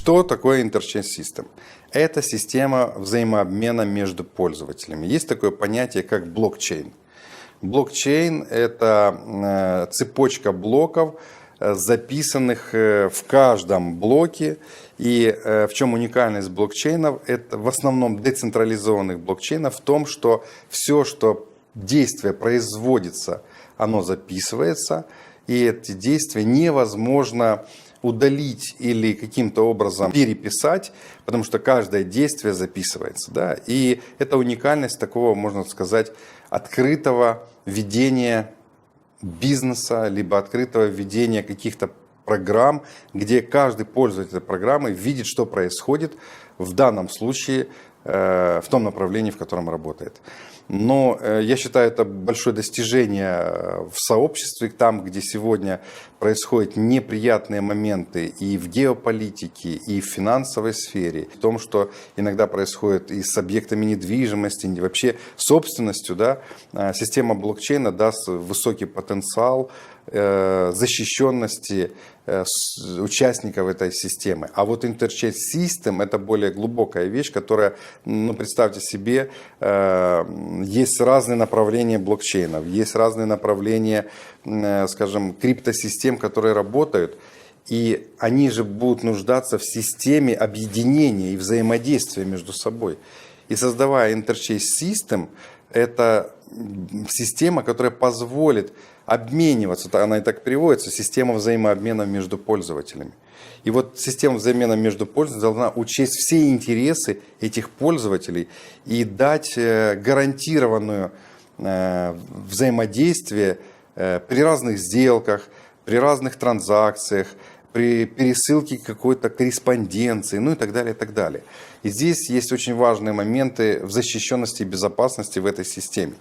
Что такое Interchange System? Это система взаимообмена между пользователями. Есть такое понятие, как блокчейн. Блокчейн – это цепочка блоков, записанных в каждом блоке. И в чем уникальность блокчейнов? Это в основном децентрализованных блокчейнов в том, что все, что действие производится, оно записывается, и эти действия невозможно удалить или каким-то образом переписать, потому что каждое действие записывается. Да? И это уникальность такого, можно сказать, открытого ведения бизнеса, либо открытого ведения каких-то программ, где каждый пользователь программы видит, что происходит в данном случае в том направлении, в котором работает. Но я считаю, это большое достижение в сообществе, там, где сегодня происходят неприятные моменты и в геополитике, и в финансовой сфере, в том, что иногда происходит и с объектами недвижимости, и вообще собственностью, да, система блокчейна даст высокий потенциал защищенности участников этой системы. А вот Interchange System – это более глубокая вещь, которая, ну, представьте себе, есть разные направления блокчейнов, есть разные направления, скажем, криптосистем, которые работают, и они же будут нуждаться в системе объединения и взаимодействия между собой. И создавая Interchange System, это система, которая позволит обмениваться, она и так переводится, система взаимообмена между пользователями. И вот система взаимообмена между пользователями должна учесть все интересы этих пользователей и дать гарантированное взаимодействие при разных сделках, при разных транзакциях, при пересылке какой-то корреспонденции, ну и так далее, и так далее. И здесь есть очень важные моменты в защищенности и безопасности в этой системе.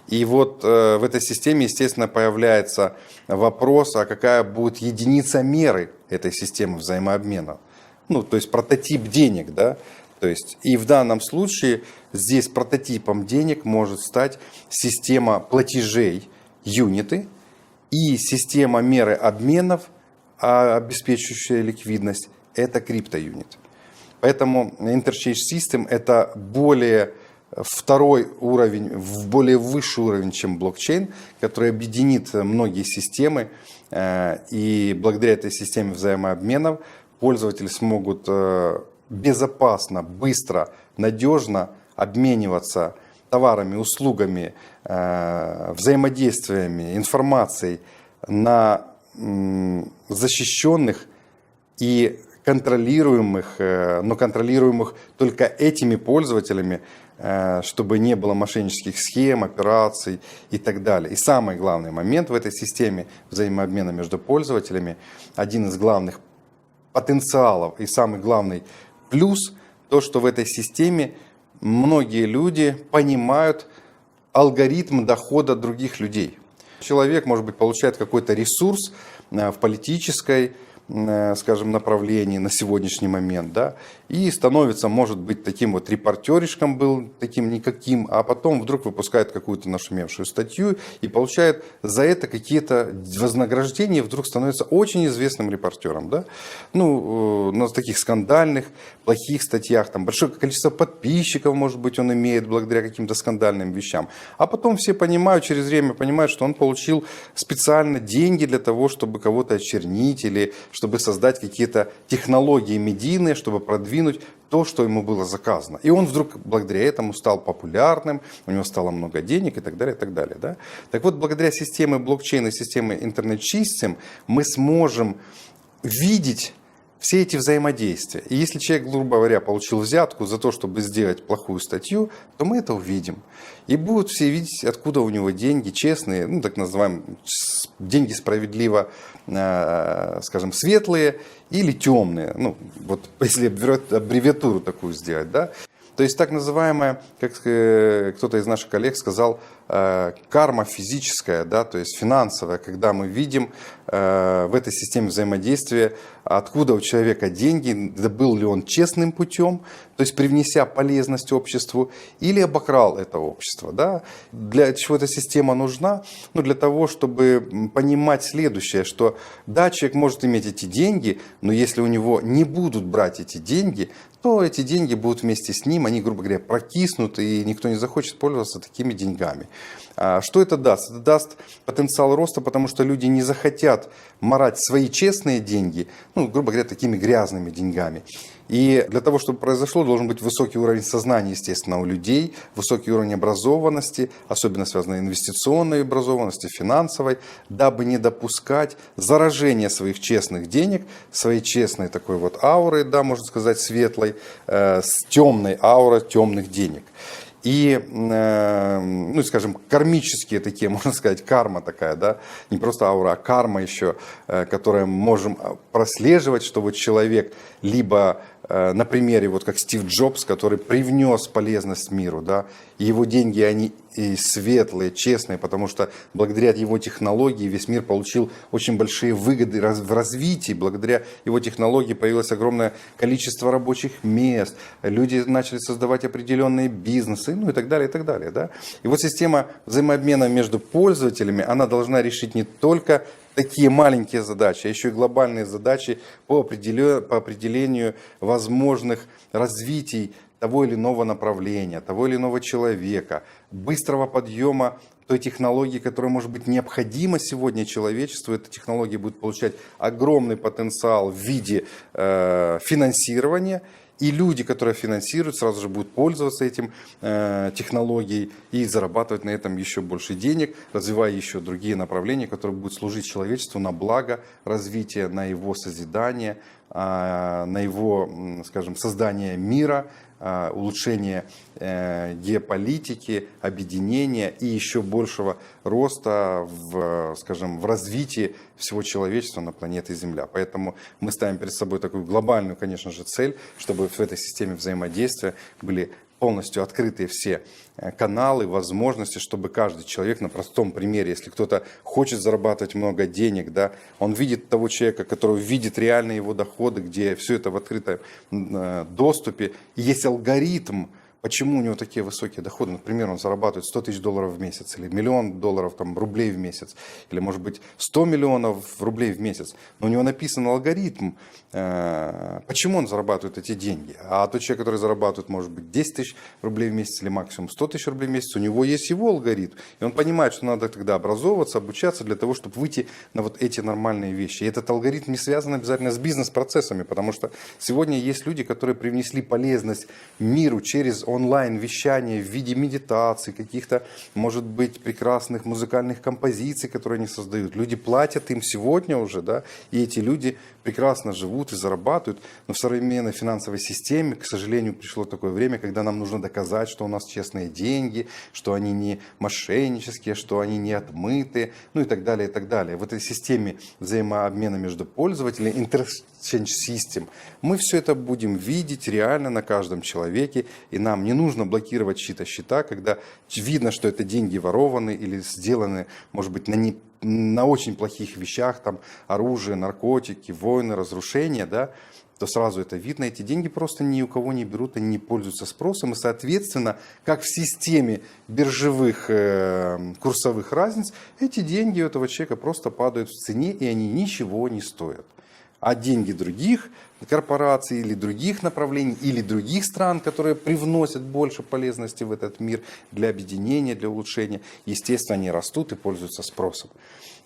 И вот в этой системе, естественно, появляется вопрос, а какая будет единица меры этой системы взаимообмена. Ну, то есть прототип денег, да. То есть, и в данном случае здесь прототипом денег может стать система платежей, юниты, и система меры обменов, обеспечивающая ликвидность, это криптоюнит. Поэтому Interchange System это более второй уровень, более высший уровень, чем блокчейн, который объединит многие системы. И благодаря этой системе взаимообменов пользователи смогут безопасно, быстро, надежно обмениваться товарами, услугами, взаимодействиями, информацией на защищенных и контролируемых, но контролируемых только этими пользователями, чтобы не было мошеннических схем, операций и так далее. И самый главный момент в этой системе взаимообмена между пользователями, один из главных потенциалов и самый главный плюс, то, что в этой системе многие люди понимают алгоритм дохода других людей. Человек, может быть, получает какой-то ресурс в политической, скажем, направлении на сегодняшний момент, да, и становится, может быть, таким вот репортеришком был, таким никаким, а потом вдруг выпускает какую-то нашумевшую статью и получает за это какие-то вознаграждения, вдруг становится очень известным репортером, да, ну, на таких скандальных, плохих статьях, там большое количество подписчиков, может быть, он имеет благодаря каким-то скандальным вещам, а потом все понимают, через время понимают, что он получил специально деньги для того, чтобы кого-то очернить или чтобы создать какие-то технологии медийные, чтобы продвинуть то, что ему было заказано. И он вдруг благодаря этому стал популярным, у него стало много денег и так далее, и так далее. Да? Так вот, благодаря системе блокчейна и системе Interchange System мы сможем видеть все эти взаимодействия. И если человек, грубо говоря, получил взятку за то, чтобы сделать плохую статью, то мы это увидим. И будут все видеть, откуда у него деньги честные, ну, так называемые, деньги справедливо, скажем, светлые или темные. Ну, вот если аббревиатуру такую сделать, да. То есть так называемая, как кто-то из наших коллег сказал, карма физическая, да, то есть финансовая, когда мы видим в этой системе взаимодействия, откуда у человека деньги, был ли он честным путем, то есть привнеся полезность обществу, или обокрал это общество. Да? Для чего эта система нужна? Ну, для того, чтобы понимать следующее, что да, человек может иметь эти деньги, но если у него не будут брать эти деньги, то эти деньги будут вместе с ним, они, грубо говоря, прокиснут, и никто не захочет пользоваться такими деньгами. Что это даст? Это даст потенциал роста, потому что люди не захотят марать свои честные деньги, ну, грубо говоря, такими грязными деньгами. И для того, чтобы произошло, должен быть высокий уровень сознания, естественно, у людей, высокий уровень образованности, особенно связанной инвестиционной образованности, финансовой, дабы не допускать заражения своих честных денег, своей честной такой вот ауры, да, можно сказать, светлой, с темной аурой темных денег. И, ну, скажем, кармические такие, можно сказать, карма такая, да, не просто аура, а карма еще, которую мы можем прослеживать, что вот человек либо на примере, вот как Стив Джобс, который привнес полезность миру, да, и его деньги, они и светлые, честные, потому что благодаря его технологии весь мир получил очень большие выгоды в развитии, благодаря его технологии появилось огромное количество рабочих мест, люди начали создавать определенные бизнесы, ну и так далее, и так далее, да. И вот система взаимообмена между пользователями, она должна решить не только такие маленькие задачи, а еще и глобальные задачи по определению возможных развитий того или иного направления, того или иного человека, быстрого подъема той технологии, которая может быть необходима сегодня человечеству. Эта технология будет получать огромный потенциал в виде финансирования. И люди, которые финансируют, сразу же будут пользоваться этим технологией и зарабатывать на этом еще больше денег, развивая еще другие направления, которые будут служить человечеству на благо развития, на его созидание, на его, скажем, создание мира, улучшение геополитики, объединения и еще большего роста в, скажем, в развитии всего человечества на планете Земля. Поэтому мы ставим перед собой такую глобальную, конечно же, цель, чтобы в этой системе взаимодействия были полностью открытые все каналы, возможности, чтобы каждый человек на простом примере, если кто-то хочет зарабатывать много денег, да, он видит того человека, который видит реальные его доходы, где все это в открытом доступе, и есть алгоритм, почему у него такие высокие доходы. Например, он зарабатывает 100 тысяч долларов в месяц, или миллион долларов там, рублей в месяц, или, может быть, 100 миллионов рублей в месяц. Но у него написан алгоритм, почему он зарабатывает эти деньги. А тот человек, который зарабатывает, может быть, 10 тысяч рублей в месяц, или максимум 100 тысяч рублей в месяц, у него есть его алгоритм. И он понимает, что надо тогда образовываться, обучаться для того, чтобы выйти на вот эти нормальные вещи. И этот алгоритм не связан обязательно с бизнес-процессами, потому что сегодня есть люди, которые привнесли полезность миру через онлайн-вещание в виде медитации, каких-то, может быть, прекрасных музыкальных композиций, которые они создают. Люди платят им сегодня уже, да, и эти люди прекрасно живут и зарабатывают. Но в современной финансовой системе, к сожалению, пришло такое время, когда нам нужно доказать, что у нас честные деньги, что они не мошеннические, что они не отмыты, ну и так далее, и так далее. В этой системе взаимообмена между пользователями, Interchange System, мы все это будем видеть реально на каждом человеке, и нам не нужно блокировать чьи-то счета, когда видно, что это деньги ворованы или сделаны, может быть, на очень плохих вещах, там оружие, наркотики, войны, разрушения, да, то сразу это видно. Эти деньги просто ни у кого не берут, они не пользуются спросом. И, соответственно, как в системе биржевых курсовых разниц, эти деньги у этого человека просто падают в цене, и они ничего не стоят. А деньги других корпораций или других направлений, или других стран, которые привносят больше полезности в этот мир для объединения, для улучшения, естественно, они растут и пользуются спросом.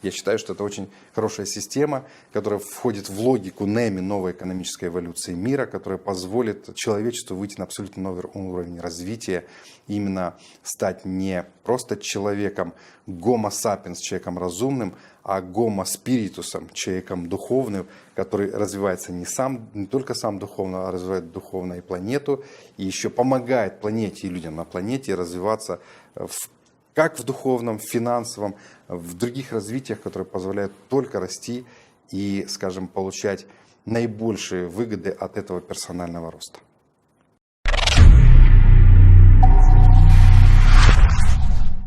Я считаю, что это очень хорошая система, которая входит в логику НЭМИ, новой экономической эволюции мира, которая позволит человечеству выйти на абсолютно новый уровень развития, именно стать не просто человеком, гомо сапиенс, человеком разумным, а гомо спиритусом, человеком духовным, который развивается не только сам духовно, а развивает духовно и планету, и еще помогает планете и людям на планете развиваться как в духовном, в финансовом, в других развитиях, которые позволяют только расти и, скажем, получать наибольшие выгоды от этого персонального роста.